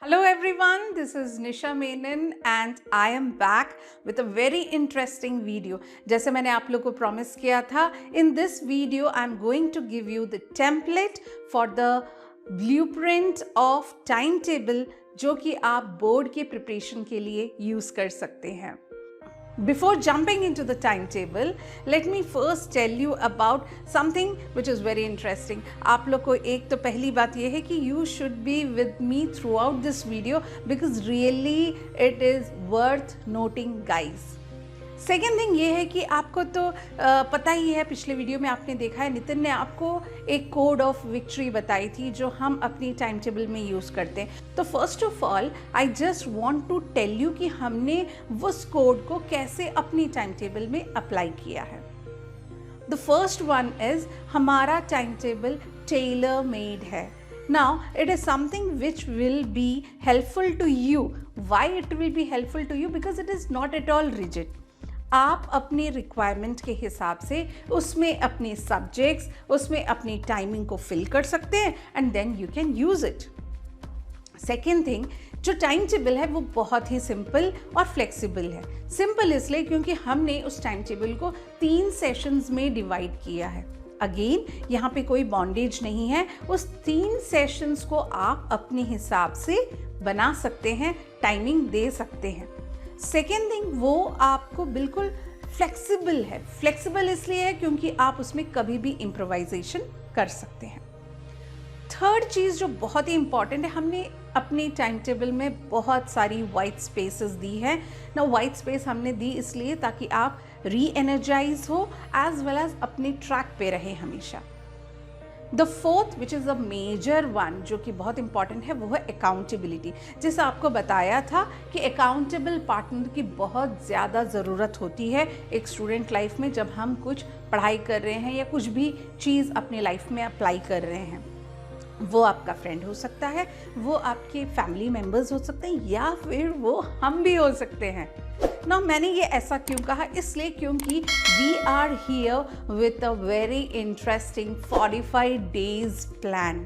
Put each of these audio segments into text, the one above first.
Hello everyone, this is Nisha Menon and I am back with a very interesting video. जैसे मैंने आप लोग को प्रॉमिस किया था, in this video I am going to give you the template for the blueprint of timetable जो कि आप बोर्ड के प्रिपरेशन के लिए यूज़ कर सकते हैं. Before jumping into the timetable, let me first tell you about something which is very interesting. आप लोग को एक तो पहली बात ये है कि you should be with me throughout this video because really it is worth noting, guys. Second thing ये है कि आपको तो पता ही है, पिछले वीडियो में आपने देखा है नितिन ने आपको एक कोड ऑफ विक्ट्री बताई थी जो हम अपनी टाइम टेबल में यूज़ करते हैं. तो first of all I just want to tell you कि हमने उस कोड को कैसे अपनी टाइम टेबल में अप्लाई किया है. द फर्स्ट वन इज हमारा टाइम टेबल टेलर मेड है. Now, it is something which will be helpful to you. Why it will be helpful to you? Because it is not at all rigid. आप अपने requirement के हिसाब से उसमें अपने subjects, उसमें अपनी टाइमिंग को फिल कर सकते हैं and then you can use it. Second thing, जो टाइम टेबल है वो बहुत ही सिंपल और फ्लेक्सिबल है. सिंपल इसलिए क्योंकि हमने उस टाइम टेबल को 3 सेशंस में डिवाइड किया है. अगेन यहाँ पे कोई बॉन्डेज नहीं है. उस 3 सेशंस को आप अपने हिसाब से बना सकते हैं, टाइमिंग दे सकते हैं. सेकेंड थिंग, वो आपको बिल्कुल फ्लेक्सिबल है. फ्लेक्सिबल इसलिए है क्योंकि आप उसमें कभी भी इम्प्रोवाइजेशन कर सकते हैं. थर्ड चीज़ जो बहुत ही इंपॉर्टेंट है, हमने अपनी टाइम टेबल में बहुत सारी वाइट स्पेसेस दी है ना. वाइट स्पेस हमने दी इसलिए ताकि आप री एनर्जाइज हो एज वेल एज अपने ट्रैक पे रहे हमेशा. The fourth which is a major one जो कि बहुत इंपॉर्टेंट है वो है अकाउंटेबिलिटी. जैसे आपको बताया था कि अकाउंटेबल पार्टनर की बहुत ज़्यादा ज़रूरत होती है एक स्टूडेंट लाइफ में. जब हम कुछ पढ़ाई कर रहे हैं या कुछ भी चीज़ अपने लाइफ में अप्लाई कर रहे हैं, वो आपका फ्रेंड हो सकता है, वो आपके फैमिली मेम्बर्स हो सकते हैं या फिर वो हम भी हो सकते हैं ना. मैंने ये ऐसा क्यों कहा? इसलिए क्योंकि we are here with a very interesting 45 days plan.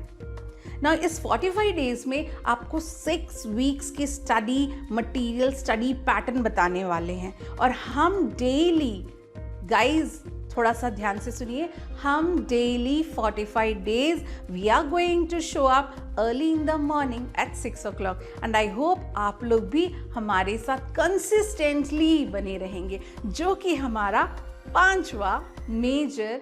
ना इस 45 डेज में आपको 6 वीक्स की स्टडी मटेरियल, स्टडी पैटर्न बताने वाले हैं. और हम डेली, गाइज थोड़ा सा ध्यान से सुनिए, हम daily 45 days we are going to show up early in the morning at 6 o'clock. And I hope आप लोग भी हमारे साथ कंसिस्टेंटली बने रहेंगे, जो कि हमारा 5वां मेजर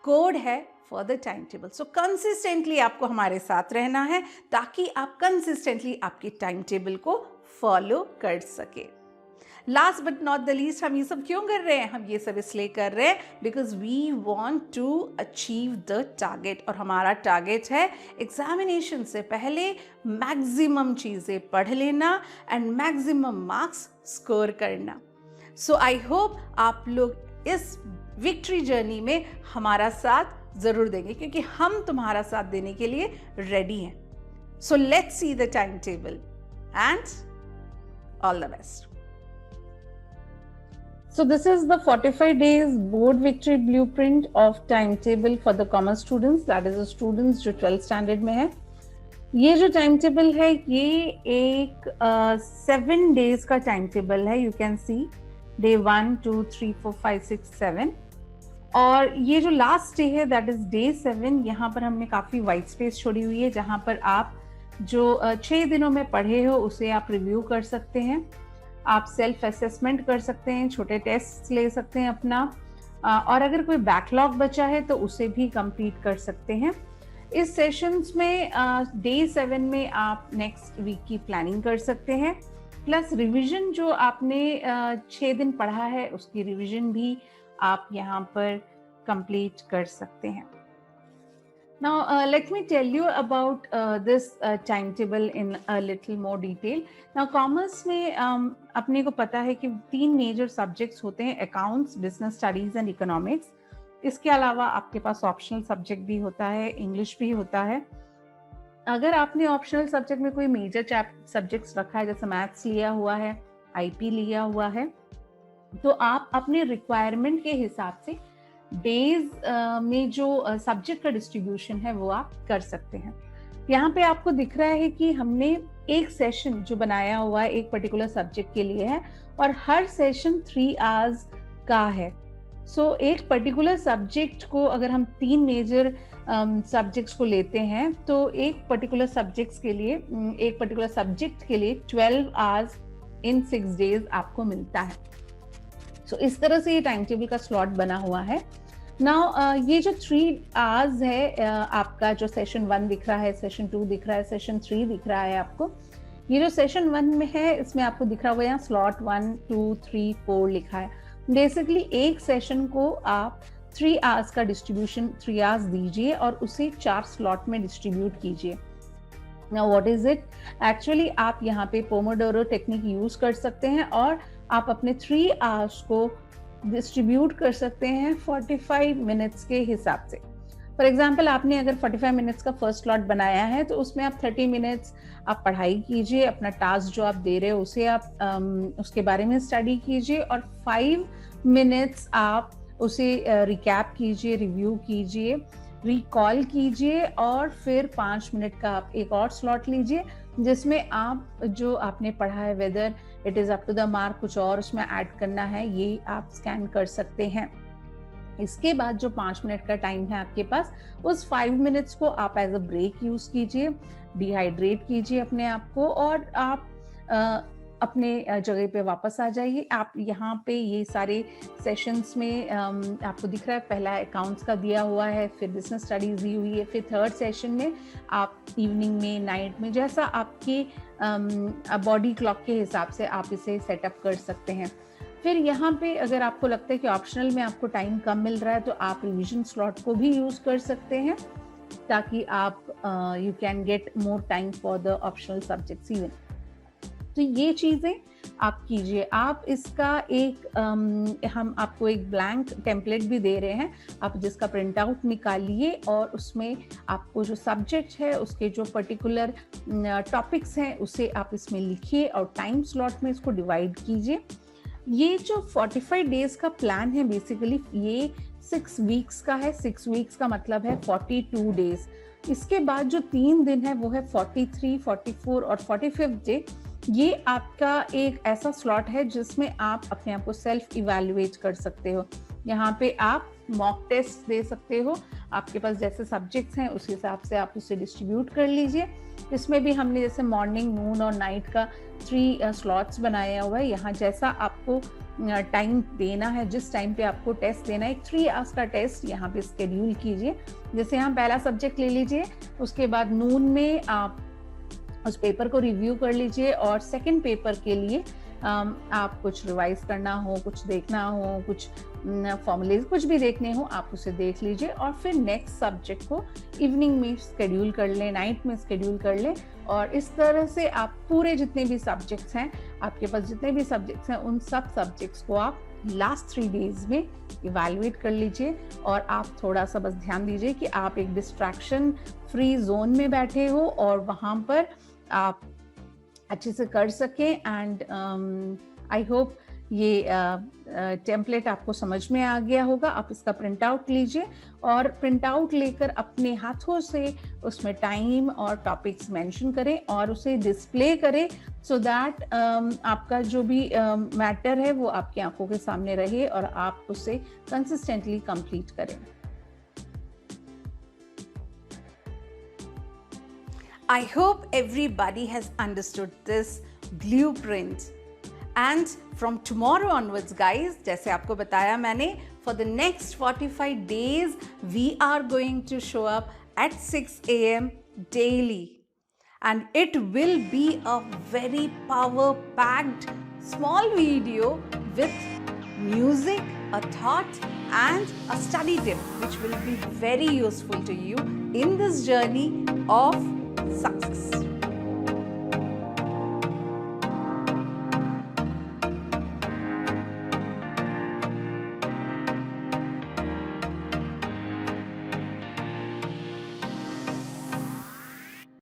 कोड है for the time table. So consistently आपको हमारे साथ रहना है ताकि आप कंसिस्टेंटली आपकी टाइम टेबल को फॉलो कर सके. Last but not the least, हम ये सब क्यों कर रहे हैं? हम ये सब इसलिए कर रहे हैं because we want to achieve the target. और हमारा टारगेट है एग्जामिनेशन से पहले मैक्सिमम चीज़ें पढ़ लेना एंड मैक्सिमम मार्क्स स्कोर करना. सो आई होप आप लोग इस विक्ट्री जर्नी में हमारा साथ ज़रूर देंगे क्योंकि हम तुम्हारा साथ देने के लिए रेडी हैं. So let's see the time table and all the best. So this is the 45 days board victory blueprint of timetable for the commerce students, that is the students जो 12th standard में है. ये जो timetable है ये एक 7 days का timetable है. You can see day 1, 2, 3, 4, 5, 6, 7. और ये जो last day है that is day 7, यहाँ पर हमने काफ़ी white space छोड़ी हुई है जहाँ पर आप जो 6 दिनों में पढ़े हो उसे आप रिव्यू कर सकते हैं. आप सेल्फ असेसमेंट कर सकते हैं, छोटे टेस्ट ले सकते हैं अपना, और अगर कोई बैकलॉग बचा है तो उसे भी कंप्लीट कर सकते हैं. इस सेशंस में डे 7 में आप नेक्स्ट वीक की प्लानिंग कर सकते हैं, प्लस रिवीजन जो आपने 6 दिन पढ़ा है उसकी रिवीजन भी आप यहाँ पर कंप्लीट कर सकते हैं. Now, let me tell you about this timetable in a little more detail. Now, commerce में अपने को पता है कि 3 मेजर सब्जेक्ट्स होते हैं, accounts, business studies and economics. इसके अलावा आपके पास ऑप्शनल सब्जेक्ट भी होता है, इंग्लिश भी होता है. अगर आपने ऑप्शनल सब्जेक्ट में कोई मेजर सब्जेक्ट्स रखा है, जैसे मैथ्स लिया हुआ है, आईपी लिया हुआ है, तो आप अपने रिक्वायरमेंट के हिसाब से डेज में जो सब्जेक्ट का डिस्ट्रीब्यूशन है वो आप कर सकते हैं. यहाँ पे आपको दिख रहा है कि हमने एक सेशन जो बनाया हुआ है एक पर्टिकुलर सब्जेक्ट के लिए है और हर सेशन 3 आवर्स का है। सो एक पर्टिकुलर सब्जेक्ट को अगर हम 3 मेजर सब्जेक्ट्स को लेते हैं तो एक पर्टिकुलर सब्जेक्ट के लिए 12 आवर्स इन 6 डेज आपको मिलता है। सो इस तरह से ये टाइम टेबल का स्लॉट बना हुआ है। नाउ ये जो 3 आवर्स है आपका जो सेशन 1 दिख रहा है, सेशन 2 दिख रहा है, सेशन 3 दिख रहा है आपको। ये जो सेशन 1 में है इसमें आपको दिख रहा हुआ है यहाँ स्लॉट 1, 2, 3, 4 लिखा है। बेसिकली एक सेशन को आप 3 आवर्स का डिस्ट्रीब्यूशन 3 आवर्स दीजिए और उसे 4 स्लॉट में डिस्ट्रीब्यूट कीजिए। Now what is it? Actually आप यहाँ पे पोमोडोरो टेक्निक यूज कर सकते हैं और आप अपने 3 आवर्स को डिस्ट्रीब्यूट कर सकते हैं 45 मिनट्स के हिसाब से। फॉर एग्जाम्पल आपने अगर 45 मिनट्स का फर्स्ट स्लॉट बनाया है तो उसमें आप 30 मिनट्स आप पढ़ाई कीजिए, अपना टास्क जो आप दे रहे हो उसे आप उसके बारे में स्टडी कीजिए और 5 मिनट्स आप उसे रिकैप कीजिए, रिव्यू कीजिए, रिकॉल कीजिए और फिर 5 मिनट का आप एक और स्लॉट लीजिए जिसमें आप जो आपने पढ़ा है whether it is up to the mark, कुछ और उसमें ऐड करना है, ये आप स्कैन कर सकते हैं। इसके बाद जो 5 मिनट का टाइम है आपके पास, उस 5 मिनट्स को आप एज अ ब्रेक यूज कीजिए, डिहाइड्रेट कीजिए अपने आप को और आप अपने जगह पे वापस आ जाइए। आप यहाँ पे ये सारे सेशंस में आपको दिख रहा है, पहला अकाउंट्स का दिया हुआ है, फिर बिजनेस स्टडीज दी हुई है, फिर थर्ड सेशन में आप इवनिंग में, नाइट में, जैसा आपके बॉडी क्लॉक के हिसाब से आप इसे सेटअप कर सकते हैं। फिर यहाँ पे अगर आपको लगता है कि ऑप्शनल में आपको टाइम कम मिल रहा है तो आप रिवीजन स्लॉट को भी यूज कर सकते हैं ताकि आप you can get more time for the optional subjects even. तो ये चीजें आप कीजिए। आप इसका एक हम आपको एक ब्लैंक टेम्पलेट भी दे रहे हैं, आप जिसका प्रिंट आउट निकालिए और उसमें आपको जो सब्जेक्ट है उसके जो पर्टिकुलर टॉपिक्स हैं उसे आप इसमें लिखिए और टाइम स्लॉट में इसको डिवाइड कीजिए। ये जो 45 डेज का प्लान है बेसिकली ये 6 वीक्स का है। 6 वीक्स का मतलब है 42 डेज। इसके बाद जो 3 दिन है वो है 43, 44 और 45th डे। ये आपका एक ऐसा स्लॉट है जिसमें आप अपने आप को सेल्फ इवैल्यूएट कर सकते हो। यहाँ पे आप मॉक टेस्ट दे सकते हो, आपके पास जैसे सब्जेक्ट्स हैं उस हिसाब से आप उसे डिस्ट्रीब्यूट कर लीजिए। इसमें भी हमने जैसे मॉर्निंग, नून और नाइट का 3 स्लॉट्स बनाया हुआ है। यहाँ जैसा आपको टाइम देना है, जिस टाइम पे आपको टेस्ट देना है, 3 आवर्स का टेस्ट यहाँ पे स्केड्यूल कीजिए। जैसे यहाँ पहला सब्जेक्ट ले लीजिए, उसके बाद नून में आप उस पेपर को रिव्यू कर लीजिए और सेकंड पेपर के लिए आप कुछ रिवाइज करना हो, कुछ देखना हो, कुछ फॉर्मूलेज कुछ भी देखने हो आप उसे देख लीजिए और फिर नेक्स्ट सब्जेक्ट को इवनिंग में शेड्यूल कर लें, नाइट में शेड्यूल कर लें और इस तरह से आप पूरे जितने भी सब्जेक्ट्स हैं, आपके पास जितने भी सब्जेक्ट्स हैं उन सब सब्जेक्ट्स को आप लास्ट 3 डेज में इवैल्यूएट कर लीजिए और आप थोड़ा सा बस ध्यान दीजिए कि आप एक डिस्ट्रैक्शन फ्री जोन में बैठे हो और वहाँ पर आप अच्छे से कर सकें। एंड आई होप ये टेम्पलेट आपको समझ में आ गया होगा। आप इसका प्रिंट आउट लीजिए और प्रिंट आउट लेकर अपने हाथों से उसमें टाइम और टॉपिक्स मेंशन करें और उसे डिस्प्ले करें सो दैट आपका जो भी मैटर है वो आपकी आंखों के सामने रहे और आप उसे कंसिस्टेंटली कंप्लीट करें। I hope everybody has understood this blueprint. And from tomorrow onwards, guys, जैसे आपको बताया मैंने, for the next 45 days, we are going to show up at 6 a.m. daily. And it will be a very power-packed small video with music, a thought, and a study tip, which will be very useful to you in this journey of success.